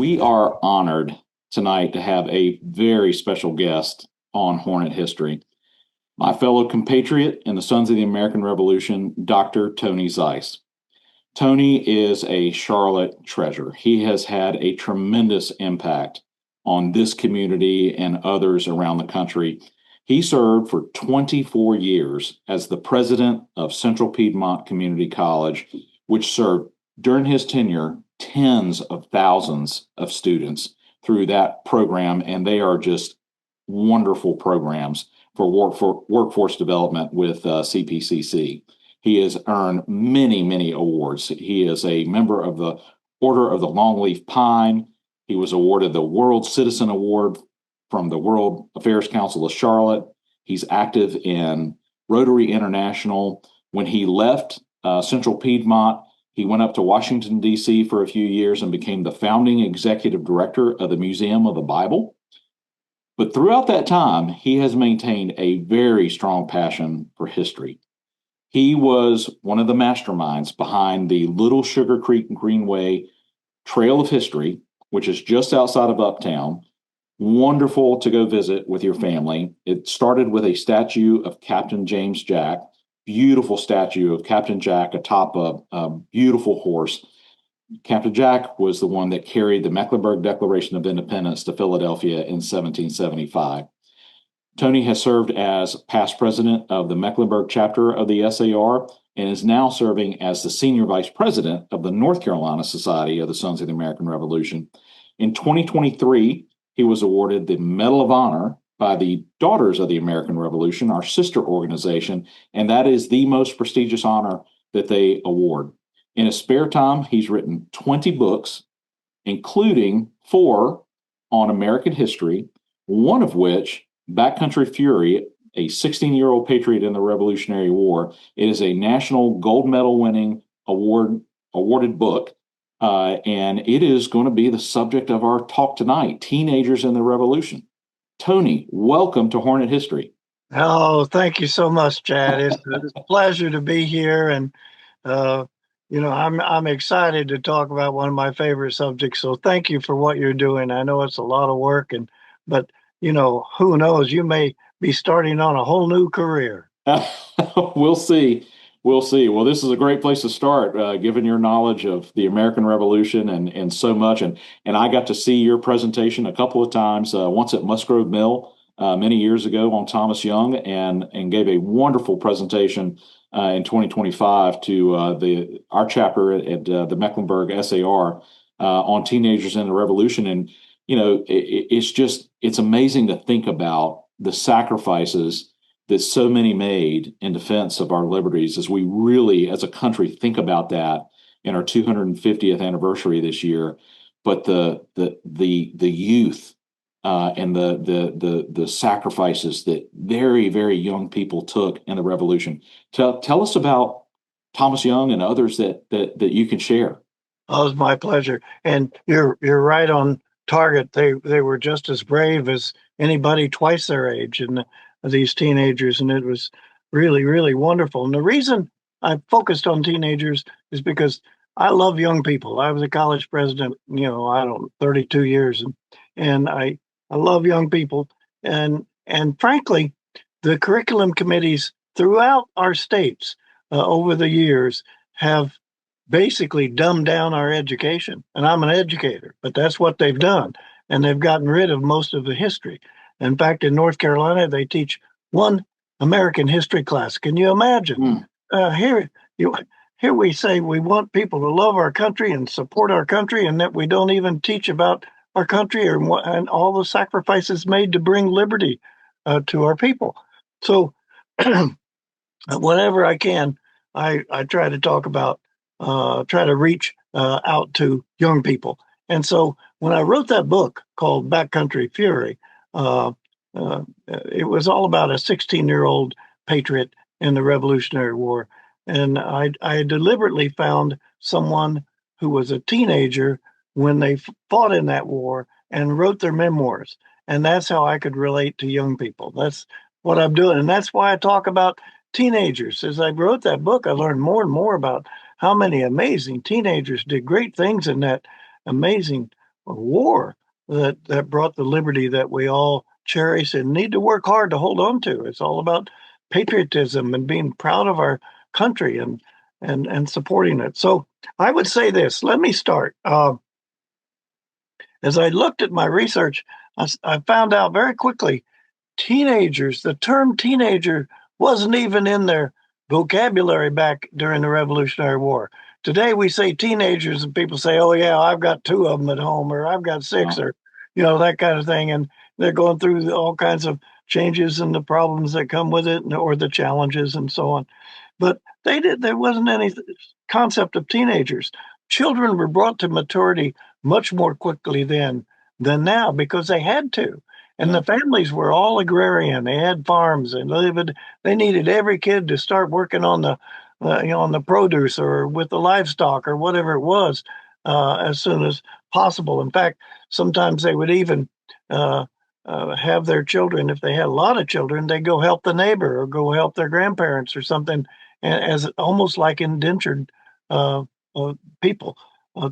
We are honored tonight to have a very special guest on Hornet History. My fellow compatriot in the Sons of the American Revolution, Dr. Tony Zeiss. Tony is a Charlotte treasure. He has had a tremendous impact on this community and others around the country. He served for 24 years as the president of Central Piedmont Community College, which served during his tenure tens of thousands of students through that program, and they are just wonderful programs for workforce development with CPCC. He has earned many, many awards. He is a member of the Order of the Longleaf Pine. He was awarded the World Citizen Award from the World Affairs Council of Charlotte. He's active in Rotary International. When he left Central Piedmont, he went up to Washington, D.C. for a few years and became the founding executive director of the Museum of the Bible. But throughout that time, he has maintained a very strong passion for history. He was one of the masterminds behind the Little Sugar Creek Greenway Trail of History, which is just outside of Uptown. Wonderful to go visit with your family. It started with a statue of Captain James Jack, beautiful statue of Captain Jack atop a beautiful horse. Captain Jack was the one that carried the Mecklenburg Declaration of Independence to Philadelphia in 1775. Tony has served as past president of the Mecklenburg chapter of the SAR and is now serving as the senior vice president of the North Carolina Society of the Sons of the American Revolution. In 2023, he was awarded the Medal of Honor by the Daughters of the American Revolution, our sister organization, and that is the most prestigious honor that they award. In his spare time, he's written 20 books, including 4 on American history, one of which, Backcountry Fury, a 16-year-old patriot in the Revolutionary War. It is a national gold medal winning awarded book, and it is going to be the subject of our talk tonight, Teenagers in the Revolution. Tony, welcome to Hornet History. Oh, thank you so much, Chad. It's a pleasure to be here, and I'm excited to talk about one of my favorite subjects. So thank you for what you're doing. I know it's a lot of work, but who knows? You may be starting on a whole new career. We'll see. We'll see. Well, this is a great place to start, given your knowledge of the American Revolution and so much. And I got to see your presentation a couple of times, once at Musgrove Mill many years ago on Thomas Young, and gave a wonderful presentation in 2025 to our chapter at the Mecklenburg SAR on teenagers in the Revolution. And it's amazing to think about the sacrifices that so many made in defense of our liberties as we really, as a country, think about that in our 250th anniversary this year. But the youth and the sacrifices that very, very young people took in the Revolution. Tell us about Thomas Young and others that you can share. Oh, it's my pleasure. And you're right on target. They were just as brave as anybody twice their age, and these teenagers, and it was really, really wonderful. And the reason I focused on teenagers is because I love young people. I was a college president, 32 years, and I love young people. And frankly, the curriculum committees throughout our states over the years have basically dumbed down our education. And I'm an educator, but that's what they've done. And they've gotten rid of most of the history. In fact, in North Carolina, they teach one American history class. Can you imagine? Here we say we want people to love our country and support our country, and that we don't even teach about our country and all the sacrifices made to bring liberty to our people. So whenever I can, I try to talk about, try to reach out to young people. And so when I wrote that book called Backcountry Fury, it was all about a 16-year-old patriot in the Revolutionary War. And I deliberately found someone who was a teenager when they fought in that war and wrote their memoirs. And that's how I could relate to young people. That's what I'm doing. And that's why I talk about teenagers. As I wrote that book, I learned more and more about how many amazing teenagers did great things in that amazing war that brought the liberty that we all cherish and need to work hard to hold on to. It's all about patriotism and being proud of our country and supporting it. So I would say this. Let me start. As I looked at my research, I found out very quickly teenagers, the term teenager wasn't even in their vocabulary back during the Revolutionary War. Today we say teenagers and people say, oh, yeah, I've got two of them at home, or I've got six, Wow. or, that kind of thing. And they're going through all kinds of changes and the problems that come with it, or the challenges and so on. But there wasn't any concept of teenagers. Children were brought to maturity much more quickly then than now because they had to. And Yeah. the families were all agrarian. They had farms and they needed every kid to start working on the produce or with the livestock or whatever it was as soon as possible. In fact, sometimes they would even have their children, if they had a lot of children, they go help the neighbor or go help their grandparents or something, as almost like indentured uh, people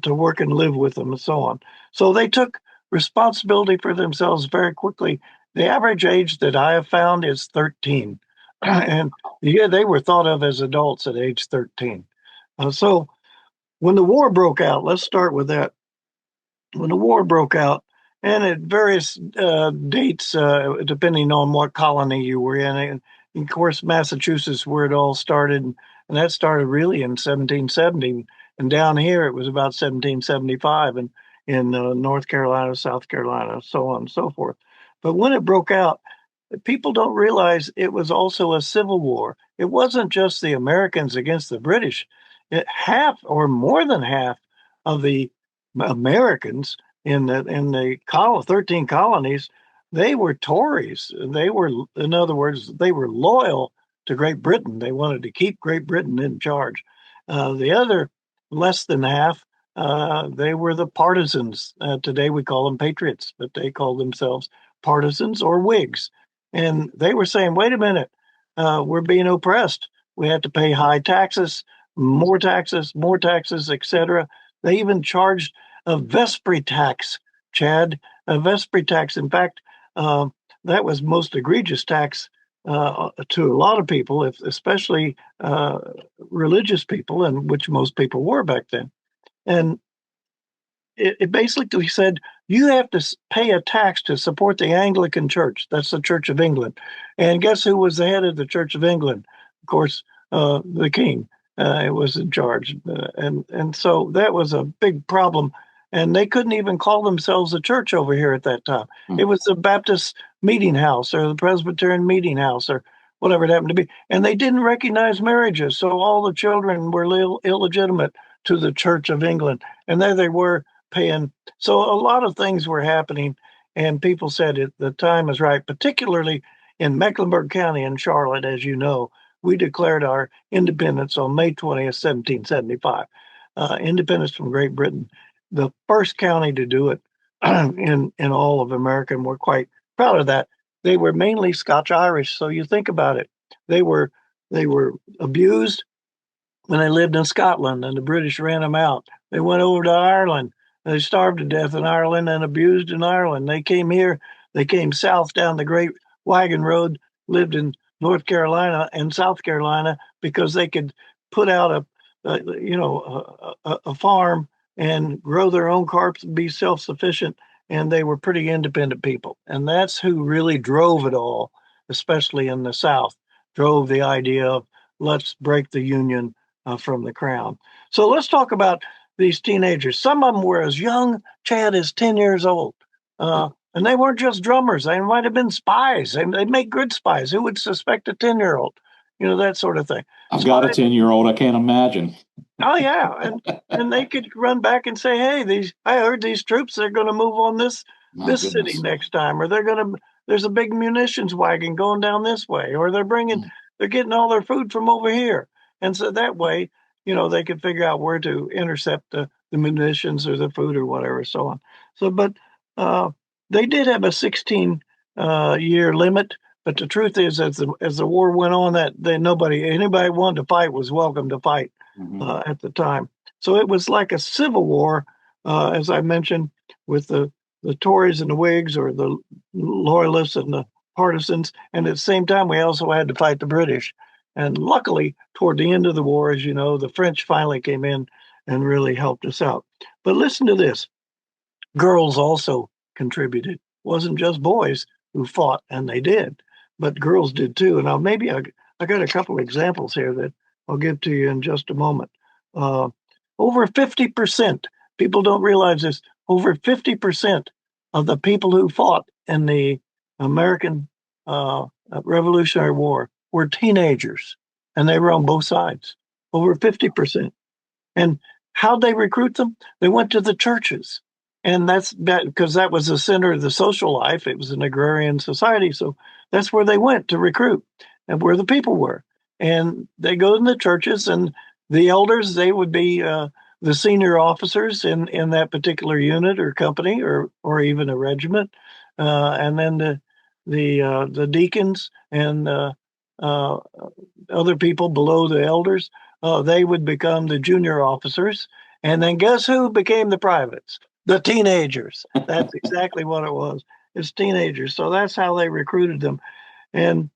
to work and live with them and so on. So they took responsibility for themselves very quickly. The average age that I have found is 13. And yeah, they were thought of as adults at age 13. So when the war broke out, let's start with that. When the war broke out, and at various dates, depending on what colony you were in. And of course, Massachusetts, where it all started, and that started really in 1770. And down here, it was about 1775, and in North Carolina, South Carolina, so on and so forth. But when it broke out, people don't realize it was also a civil war. It wasn't just the Americans against the British. Half or more than half of the Americans in the 13 colonies, they were Tories. They were, in other words, they were loyal to Great Britain. They wanted to keep Great Britain in charge. The other less than half, they were the partisans. Today we call them patriots, but they called themselves partisans or Whigs. And they were saying, wait a minute, we're being oppressed. We have to pay high taxes, more taxes, etc. They even charged a Vespri tax, Chad, a Vespri tax. In fact, that was most egregious tax to a lot of people, especially religious people, and which most people were back then. And it basically said you have to pay a tax to support the Anglican Church. That's the Church of England. And guess who was the head of the Church of England? Of course, the king was in charge, and so that was a big problem. And they couldn't even call themselves a church over here at that time. Hmm. It was the Baptist meeting house or the Presbyterian meeting house or whatever it happened to be. And they didn't recognize marriages, so all the children were illegitimate to the Church of England. And there they were paying. So a lot of things were happening, and people said the time is right, particularly in Mecklenburg County in Charlotte, as you know. We declared our independence on May 20th, 1775, independence from Great Britain, the first county to do it in all of America, and we're quite proud of that. They were mainly Scotch Irish, so you think about it. They were they were abused when they lived in Scotland, and the British ran them out. They went over to Ireland. They starved to death in Ireland and abused in Ireland. They came here. They came south down the Great Wagon Road, lived in North Carolina and South Carolina because they could put out a farm and grow their own crops and be self-sufficient. And they were pretty independent people. And that's who really drove it all, especially in the South, drove the idea of let's break the Union from the crown. So let's talk about these teenagers. Some of them were as young, Chad, as 10 years old. And they weren't just drummers. They might have been spies. They make good spies. Who would suspect a 10-year-old? That sort of thing. I've got a Spies. 10-year-old. I can't imagine. Oh, yeah. And they could run back and say, hey, I heard these troops, they're going to move on My this city goodness. next time, or there's a big munitions wagon going down this way, or they're getting all their food from over here. And so that way, they could figure out where to intercept the munitions or the food or whatever, so on. So, but they did have a 16 year limit. But the truth is, as the war went on, anybody wanted to fight was welcome to fight Mm-hmm. at the time. So it was like a civil war, as I mentioned, with the Tories and the Whigs, or the loyalists and the partisans. And at the same time, we also had to fight the British. And luckily, toward the end of the war, as you know, the French finally came in and really helped us out. But listen to this. Girls also contributed. It wasn't just boys who fought, and they did, but girls did too. And I got a couple of examples here that I'll give to you in just a moment. Uh, Over 50%, people don't realize this, over 50% of the people who fought in the American Revolutionary War were teenagers, and they were on both sides. Over 50%. And how'd they recruit them? They went to the churches. And that's because that was the center of the social life. It was an agrarian society. So that's where they went to recruit and where the people were. And they go in the churches, and the elders, they would be the senior officers in that particular unit or company, or even a regiment. And then the deacons and uh, other people below the elders, they would become the junior officers. And then guess who became the privates? The teenagers. That's exactly what it was. It's teenagers. So that's how they recruited them. And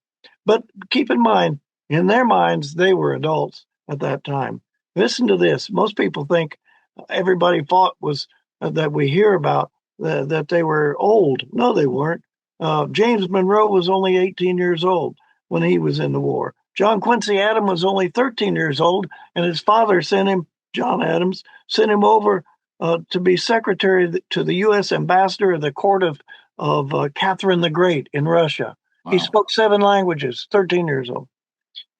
but keep in mind, in their minds, they were adults at that time. Listen to this. Most people think everybody fought was that we hear about that they were old. No, they weren't. James Monroe was only 18 years old when he was in the war. John Quincy Adams was only 13 years old, and his father sent him, John Adams, sent him over to be secretary to the U.S. ambassador of the court of Catherine the Great in Russia. Wow. He spoke 7 languages, 13 years old.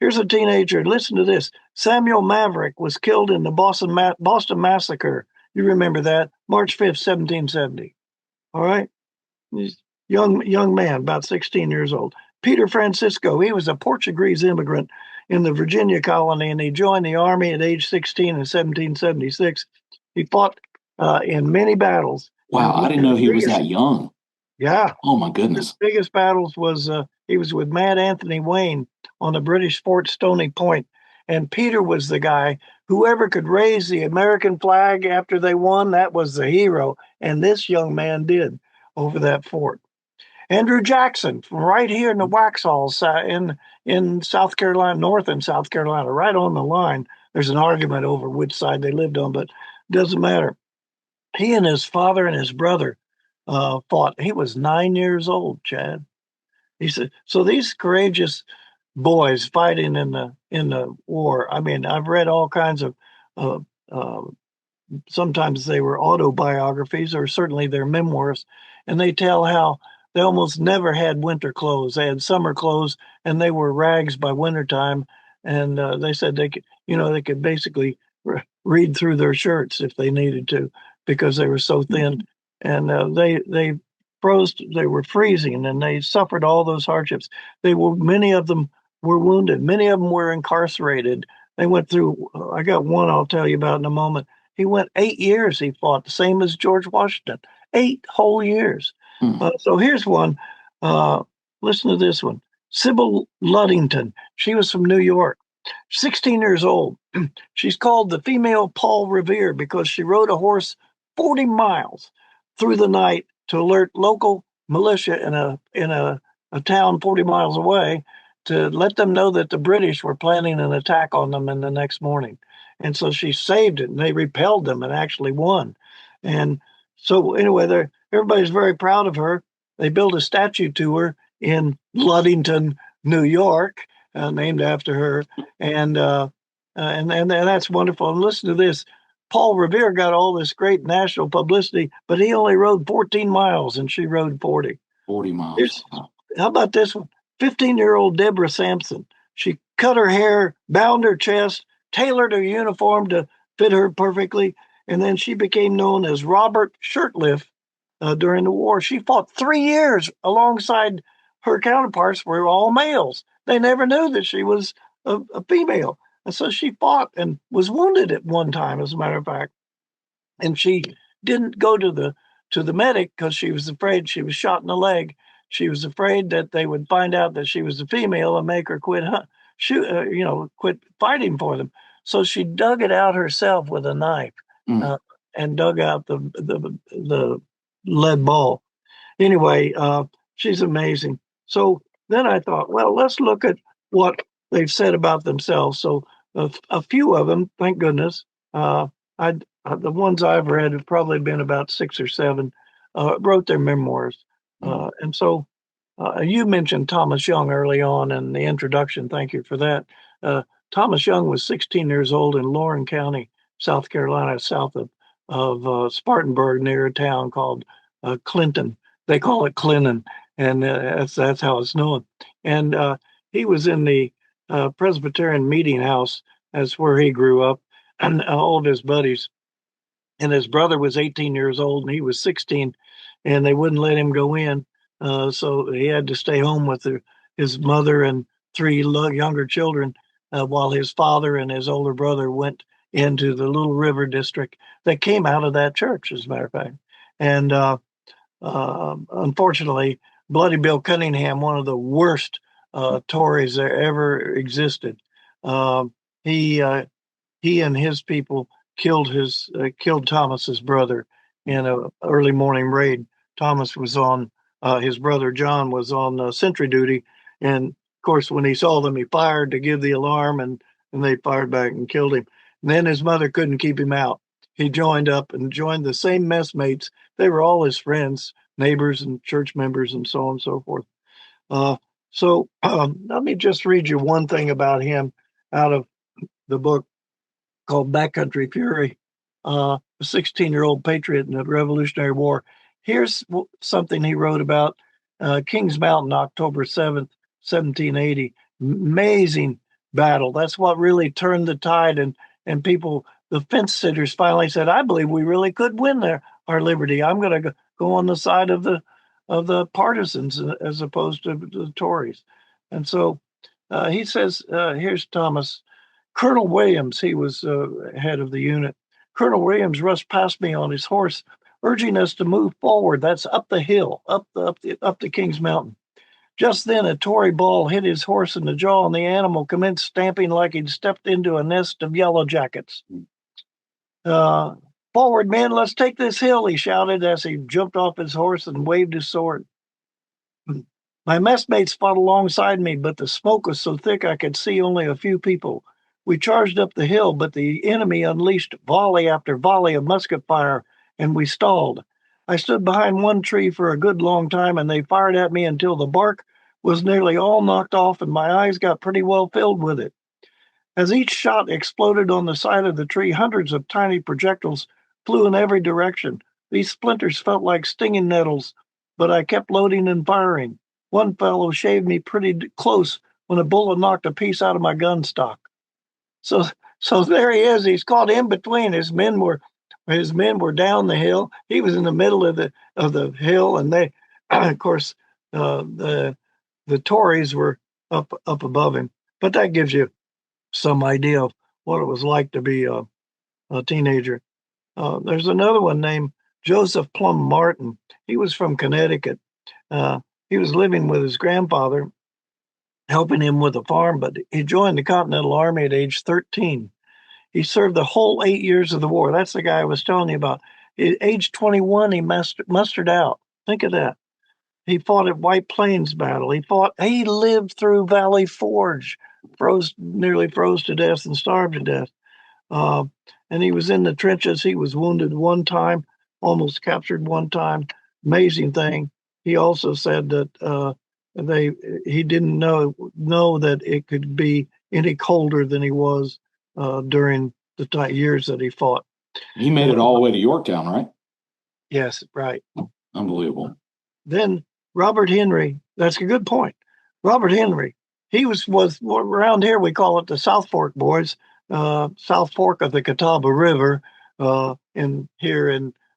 Here's a teenager. Listen to this. Samuel Maverick was killed in the Boston Massacre. You remember that? March 5th, 1770. All right? He's young man, about 16 years old. Peter Francisco, he was a Portuguese immigrant in the Virginia colony, and he joined the army at age 16 in 1776. He fought in many battles. Wow, I didn't know he was that young. Yeah. Oh my goodness. His biggest battles was he was with Mad Anthony Wayne on the British Fort Stony Point. And Peter was the guy, whoever could raise the American flag after they won, that was the hero. And this young man did over that fort. Andrew Jackson, from right here in the Waxhaw in South Carolina, north in South Carolina, right on the line. There's an argument over which side they lived on, but it doesn't matter. He and his father and his brother fought. He was 9 years old, Chad. He said, so these courageous boys fighting in the war. I mean, I've read all kinds of. Uh, uh, Sometimes they were autobiographies, or certainly their memoirs, and they tell how they almost never had winter clothes. They had summer clothes, and they were rags by wintertime. And they said they could basically read through their shirts if they needed to, because they were so thin. And they froze. They were freezing, and they suffered all those hardships. Many of them were wounded. Many of them were incarcerated. They went through. I got one I'll tell you about in a moment. He went 8 years. He fought, the same as George Washington, 8 whole years. So here's one. Listen to this one. Sybil Luddington. She was from New York, 16 years old. She's called the female Paul Revere because she rode a horse 40 miles through the night to alert local militia in a town 40 miles away, to let them know that the British were planning an attack on them in the next morning. And so she saved it, and they repelled them and actually won. And so anyway, everybody's very proud of her. They built a statue to her in Ludington, New York, named after her. And that's wonderful. And listen to this. Paul Revere got all this great national publicity, but he only rode 14 miles, and she rode 40. 40 miles. How about this one? 15-year-old Deborah Sampson. She cut her hair, bound her chest, tailored her uniform to fit her perfectly, and then she became known as Robert Shirtlift during the war. She fought 3 years alongside her counterparts, were all males. They never knew that she was a female. And so she fought and was wounded at one time, as a matter of fact. And she didn't go to the medic because she was afraid. She was shot in the leg. She was afraid that they would find out that she was a female and make her quit fighting for them. So she dug it out herself with a knife, and dug out the lead ball. Anyway, she's amazing. So then I thought, well, let's look at what they've said about themselves. So a few of them, thank goodness, uh, the ones I've read have probably been about 6 or 7, wrote their memoirs. And so you mentioned Thomas Young early on in the introduction. Thank you for that. Uh, Thomas Young was 16 years old in Loren County, South Carolina, south of Spartanburg, near a town called Clinton. They call it Clinton, and that's how it's known. And he was in the Presbyterian meeting house. That's where he grew up, and all of his buddies. And his brother was 18 years old, and he was 16, and they wouldn't let him go in. So he had to stay home with his mother and 3 younger children, while his father and his older brother went into the Little River district that came out of that church, as a matter of fact. And unfortunately, Bloody Bill Cunningham, one of the worst Tories that ever existed, he he and his people killed Thomas's brother in a early morning raid. Thomas was on his brother John was on sentry duty, and of course, when he saw them, he fired to give the alarm, and they fired back and killed him. And then his mother couldn't keep him out. He joined up and joined the same messmates. They were all his friends, neighbors, and church members, and so on and so forth. Let me just read you one thing about him out of the book called Backcountry Fury, a 16-year-old patriot in the Revolutionary War. Here's something he wrote about Kings Mountain, October 7th, 1780. Amazing battle. That's what really turned the tide, and people, the fence sitters, finally said, "I believe we really could win our liberty. I'm going to go on the side of the partisans as opposed to the Tories." And so he says, here's Thomas. Colonel Williams, he was head of the unit. Colonel Williams rushed past me on his horse, urging us to move forward. That's up the hill, up the Kings Mountain. Just then, a Tory ball hit his horse in the jaw, and the animal commenced stamping like he'd stepped into a nest of yellow jackets. Forward, men, let's take this hill, he shouted as he jumped off his horse and waved his sword. My messmates fought alongside me, but the smoke was so thick I could see only a few people. We charged up the hill, but the enemy unleashed volley after volley of musket fire, and we stalled. I stood behind one tree for a good long time, and they fired at me until the bark was nearly all knocked off, and my eyes got pretty well filled with it. As each shot exploded on the side of the tree, hundreds of tiny projectiles flew in every direction. These splinters felt like stinging nettles, but I kept loading and firing. One fellow shaved me pretty close when a bullet knocked a piece out of my gun stock. So so there he is. He's caught in between. His men were down the hill. He was in the middle of the hill, and they, of course, the Tories were up above him. But that gives you some idea of what it was like to be a teenager. There's another one named Joseph Plum Martin. He was from Connecticut. He was living with his grandfather, helping him with a farm, but he joined the Continental Army at age 13. He served the whole 8 years of the war. That's the guy I was telling you about. At age 21, he mustered out. Think of that. He fought at White Plains battle. He lived through Valley Forge, nearly froze to death and starved to death. Uh, and he was in the trenches. He was wounded one time, almost captured one time. Amazing thing. He also said that he didn't know that it could be any colder than he was during the years that he fought. He made it all the way to Yorktown, right? Yes, right. Unbelievable. Then Robert Henry. That's a good point. Robert Henry. He was around here. We call it the South Fork Boys. South Fork of the Catawba River, in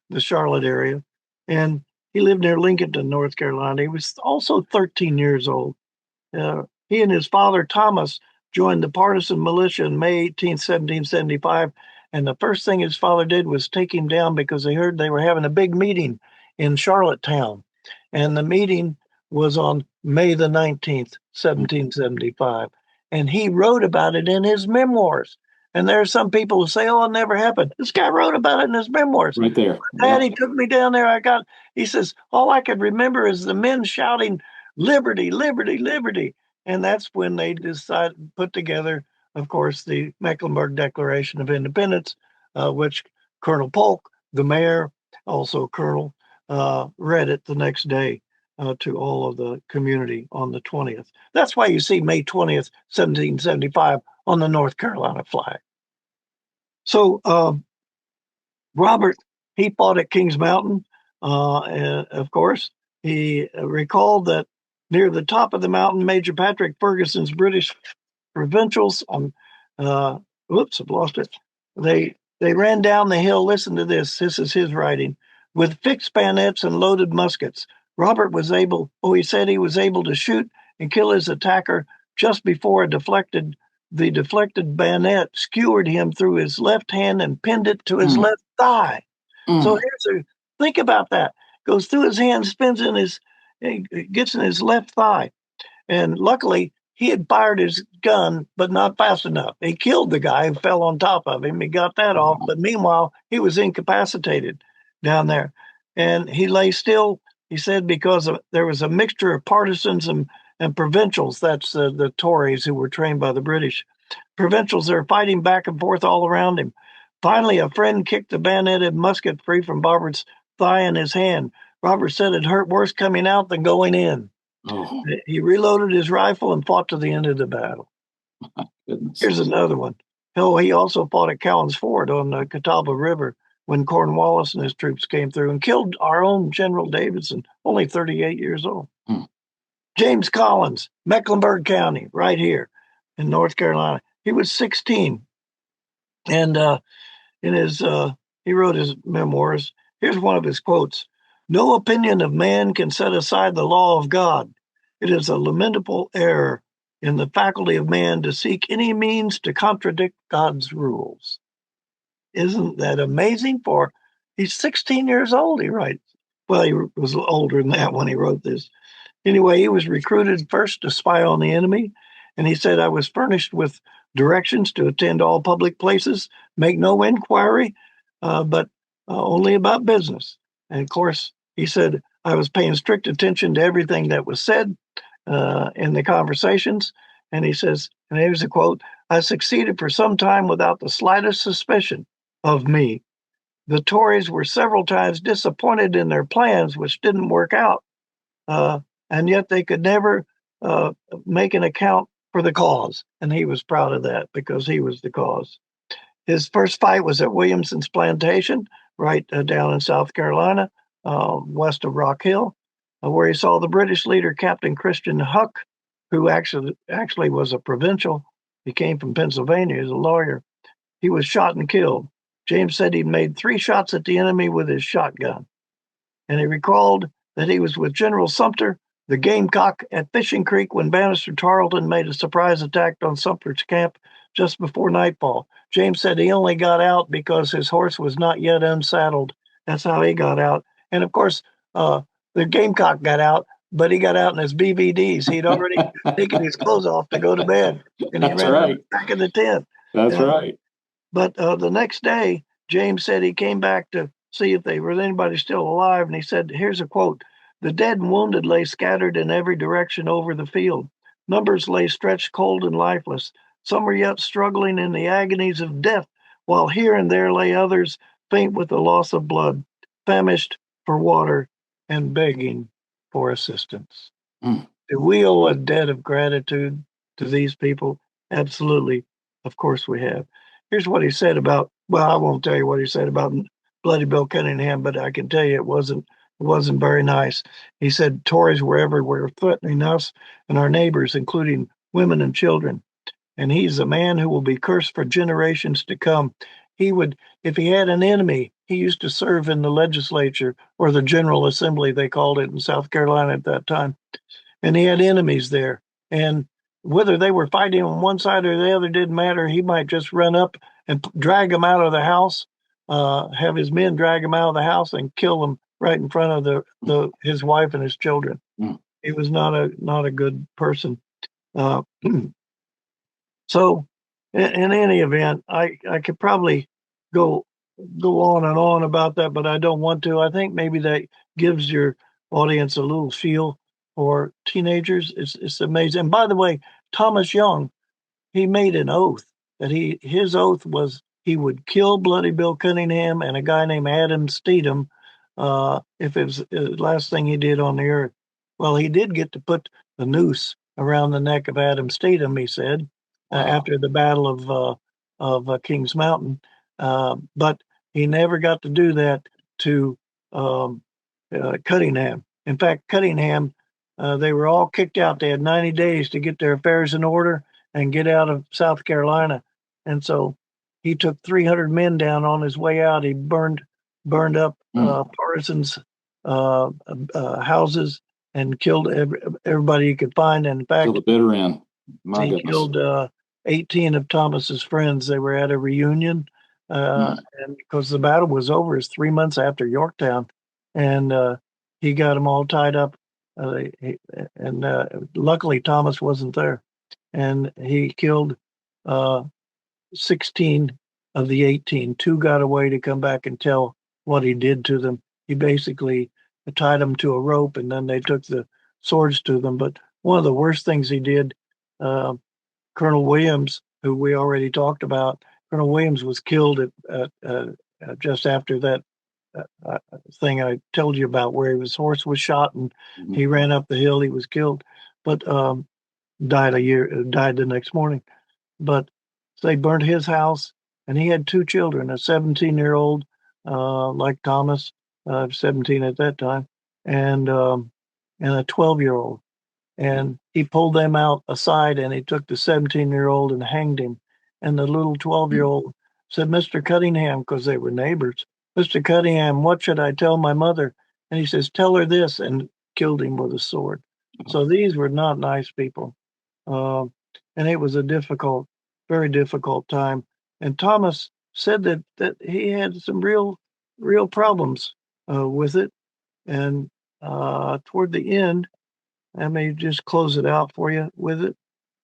the Charlotte area, and he lived near Lincolnton, North Carolina. He was also 13 years old. He and his father Thomas joined the partisan militia in May 18, 1775, and the first thing his father did was take him down because they heard they were having a big meeting in Charlottetown, and the meeting was on May the 19th, 1775. And he wrote about it in his memoirs. And there are some people who say, "Oh, it never happened." This guy wrote about it in his memoirs. Right there. Dad, he took me down there. He says, all I could remember is the men shouting, "Liberty, liberty, liberty." And that's when they decided, put together, of course, the Mecklenburg Declaration of Independence, which Colonel Polk, the mayor, also Colonel, read it the next day to all of the community on the 20th. That's why you see May 20th, 1775 on the North Carolina flag. So Robert, he fought at Kings Mountain. And of course, he recalled that near the top of the mountain, Major Patrick Ferguson's British provincials, whoops, I've lost it. They ran down the hill. Listen to this. This is his writing. With fixed bayonets and loaded muskets. Robert was able, he said he was able to shoot and kill his attacker just before the deflected bayonet skewered him through his left hand and pinned it to his left thigh. So think about that. Goes through his hand, gets in his left thigh. And luckily, he had fired his gun, but not fast enough. He killed the guy who fell on top of him. He got that off. But meanwhile, he was incapacitated down there. And he lay still, he said, because there was a mixture of partisans and provincials. That's the Tories who were trained by the British. Provincials are fighting back and forth all around him. Finally, a friend kicked the bayoneted musket free from Robert's thigh in his hand. Robert said it hurt worse coming out than going in. Oh. He reloaded his rifle and fought to the end of the battle. Goodness. Here's another one. He also fought at Cowan's Ford on the Catawba River when Cornwallis and his troops came through and killed our own General Davidson, only 38 years old. James Collins, Mecklenburg County, right here in North Carolina. He was 16. And he wrote his memoirs. Here's one of his quotes. "No opinion of man can set aside the law of God. It is a lamentable error in the faculty of man to seek any means to contradict God's rules." Isn't that amazing? He's 16 years old, he writes. Well, he was older than that when he wrote this. Anyway, he was recruited first to spy on the enemy. And he said, "I was furnished with directions to attend all public places, make no inquiry, but only about business." And of course, he said, "I was paying strict attention to everything that was said in the conversations." And he says, and here's a quote, "I succeeded for some time without the slightest suspicion of me. The Tories were several times disappointed in their plans, which didn't work out. And yet they could never make an account for the cause." And he was proud of that because he was the cause. His first fight was at Williamson's Plantation, right down in South Carolina, west of Rock Hill, where he saw the British leader, Captain Christian Huck, who actually was a provincial. He came from Pennsylvania as a lawyer. He was shot and killed. James said he'd made 3 shots at the enemy with his shotgun. And he recalled that he was with General Sumter, the Gamecock, at Fishing Creek when Bannister Tarleton made a surprise attack on Sumter's camp just before nightfall. James said he only got out because his horse was not yet unsaddled. That's how he got out. And of course, the Gamecock got out, but he got out in his BVDs. He'd already taken his clothes off to go to bed. And he ran back in the tent. That's right. But the next day, James said he came back to see if there was anybody still alive. And he said, here's a quote, "The dead and wounded lay scattered in every direction over the field. Numbers lay stretched cold and lifeless. Some were yet struggling in the agonies of death, while here and there lay others faint with the loss of blood, famished for water, and begging for assistance." Do we owe a debt of gratitude to these people? Absolutely. Of course we have. Here's what he said about, well, I won't tell you what he said about Bloody Bill Cunningham, but I can tell you it wasn't very nice. He said Tories were everywhere threatening us and our neighbors, including women and children. And he's a man who will be cursed for generations to come. He would, if he had an enemy, he used to serve in the legislature or the General Assembly, they called it in South Carolina at that time. And he had enemies there. And whether they were fighting on one side or the other didn't matter. He might just run up and drag them out of the house, have his men drag him out of the house and kill them right in front of his wife and his children. He was not a good person. So in any event, I could probably go on and on about that, but I don't want to. I think maybe that gives your audience a little feel for teenagers. It's amazing. And by the way, Thomas Young, he made an oath that his oath was he would kill Bloody Bill Cunningham and a guy named Adam Steedham if it was the last thing he did on the earth. Well, he did get to put the noose around the neck of Adam Steedham, he said, Wow. after the Battle of Kings Mountain, but he never got to do that to um, Cunningham. In fact, Cunningham, they were all kicked out. They had 90 days to get their affairs in order and get out of South Carolina. And so he took 300 men down on his way out. He burned up Mm. partisans' houses and killed everybody he could find. And in Till the fact, bitter end. My he goodness. killed 18 of Thomas's friends. They were at a reunion, Mm. and because the battle was over, it's 3 months after Yorktown, and he got them all tied up. And luckily, Thomas wasn't there, and he killed uh, 16 of the 18. Two got away to come back and tell what he did to them. He basically tied them to a rope, and then they took the swords to them. But one of the worst things he did. Uh, Colonel Williams, who we already talked about, Colonel Williams was killed just after that thing I told you about, where his horse was shot and Mhm. he ran up the hill. He was killed, but died the next morning. But they burnt his house, and he had two children, a 17-year-old, like Thomas, 17 at that time, and a 12-year-old, and he pulled them out aside and he took the 17-year-old and hanged him. And the little 12-year-old said, Mr. Cunningham, because they were neighbors, Mr. Cunningham, what should I tell my mother? And he says, tell her this, and killed him with a sword. So these were not nice people. Uh, and it was a difficult, very difficult time. And Thomas said that he had some real problems with it. And toward the end, let me just close it out for you with it.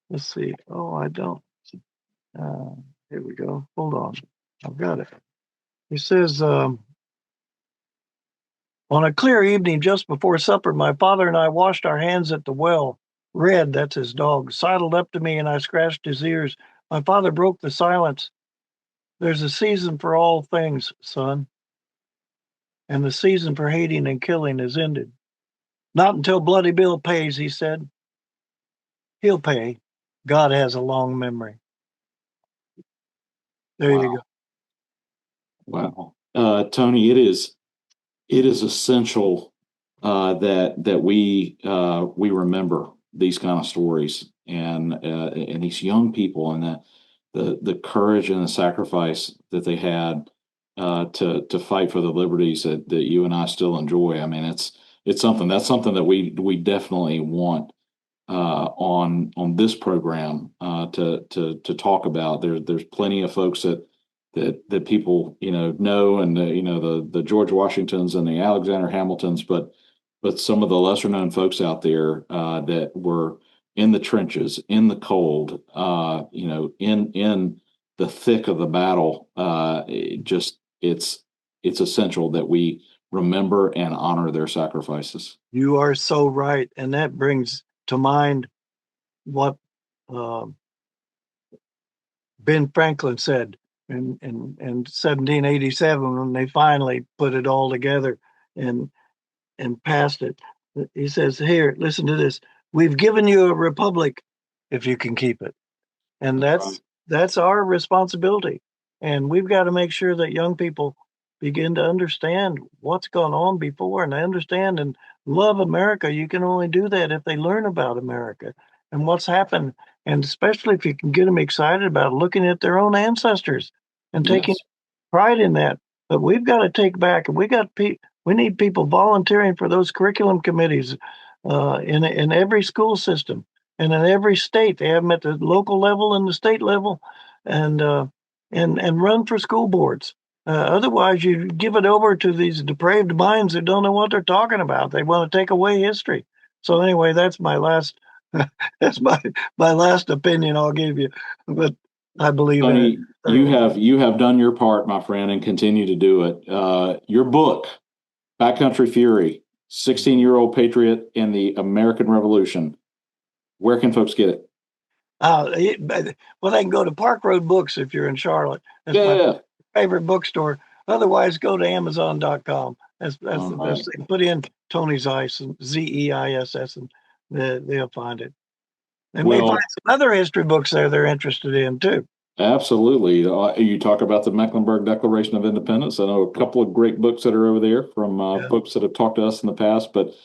Let's see. Oh, I don't. Uh, Here we go. Hold on. I've got it. He says, on a clear evening just before supper, my father and I washed our hands at the well. Red, that's his dog, sidled up to me and I scratched his ears. My father broke the silence. There's a season for all things, son, and the season for hating and killing is ended. Not until Bloody Bill pays, he said. He'll pay. God has a long memory. There you go. Wow. Wow. Tony, it is essential that we remember these kind of stories and these young people and the courage and the sacrifice that they had to fight for the liberties that you and I still enjoy. I mean, it's something that we definitely want on this program to talk about. There's plenty of folks that people know, and the George Washingtons and the Alexander Hamiltons, but some of the lesser known folks out there that were in the trenches, in the cold, in the thick of the battle. It's essential that we remember and honor their sacrifices. You are so right. And that brings to mind what uh, Ben Franklin said in 1787 when they finally put it all together and, and passed it. He says, here, listen to this. We've given you a republic if you can keep it. And That's right. that's our responsibility. And we've got to make sure that young people begin to understand what's gone on before and understand and love America. You can only do that if they learn about America and what's happened, and especially if you can get them excited about looking at their own ancestors and taking Yes. pride in that. But we've got to take back, and we need people volunteering for those curriculum committees in every school system and in every state. They have them at the local level and the state level, and and run for school boards. Otherwise, you give it over to these depraved minds that don't know what they're talking about. They want to take away history. So anyway, that's my last that's my last opinion I'll give you. But I believe in it. Tony, you have done your part, my friend, and continue to do it. Your book, Backcountry Fury, 16-year-old patriot in the American Revolution. Where can folks get it? Well, they can go to Park Road Books if you're in Charlotte. That's my Yeah. favorite bookstore. Otherwise, go to Amazon.com. That's the best thing. Put in Tony Zeiss and Zeiss, and they'll find it. They may find some other history books there they're interested in too. Absolutely. You talk about the Mecklenburg Declaration of Independence. I know a couple of great books that are over there from folks that have talked to us in the past. But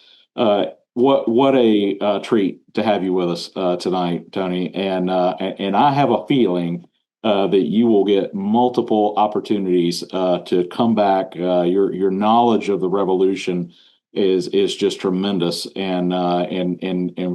what a treat to have you with us tonight, Tony. And I have a feeling that you will get multiple opportunities to come back. Your knowledge of the Revolution is just tremendous, and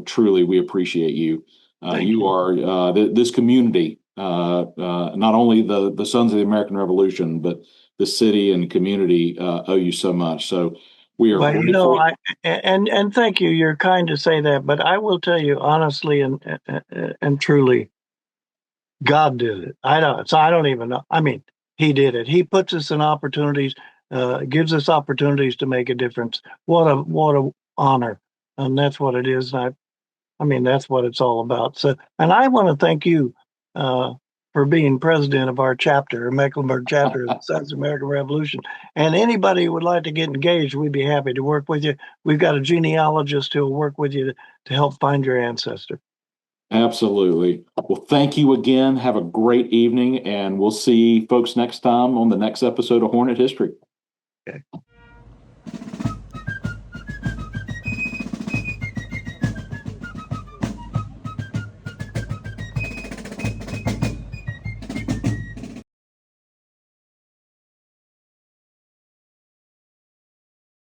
truly we appreciate you. You are this community. Not only the Sons of the American Revolution, but the city and community owe you so much. So we are Well, grateful. and thank you. You're kind to say that, but I will tell you honestly and truly, God did it. I don't. So I don't even know. I mean, He did it. He puts us in opportunities, gives us opportunities to make a difference. What a honor, and that's what it is. And I mean, that's what it's all about. So, and I want to thank you for being president of our chapter, Mecklenburg chapter of the Sons of the American Revolution. And anybody who would like to get engaged, we'd be happy to work with you. We've got a genealogist who will work with you to help find your ancestor. Absolutely. Well, thank you again. Have a great evening, and we'll see folks next time on the next episode of Hornet History. Okay.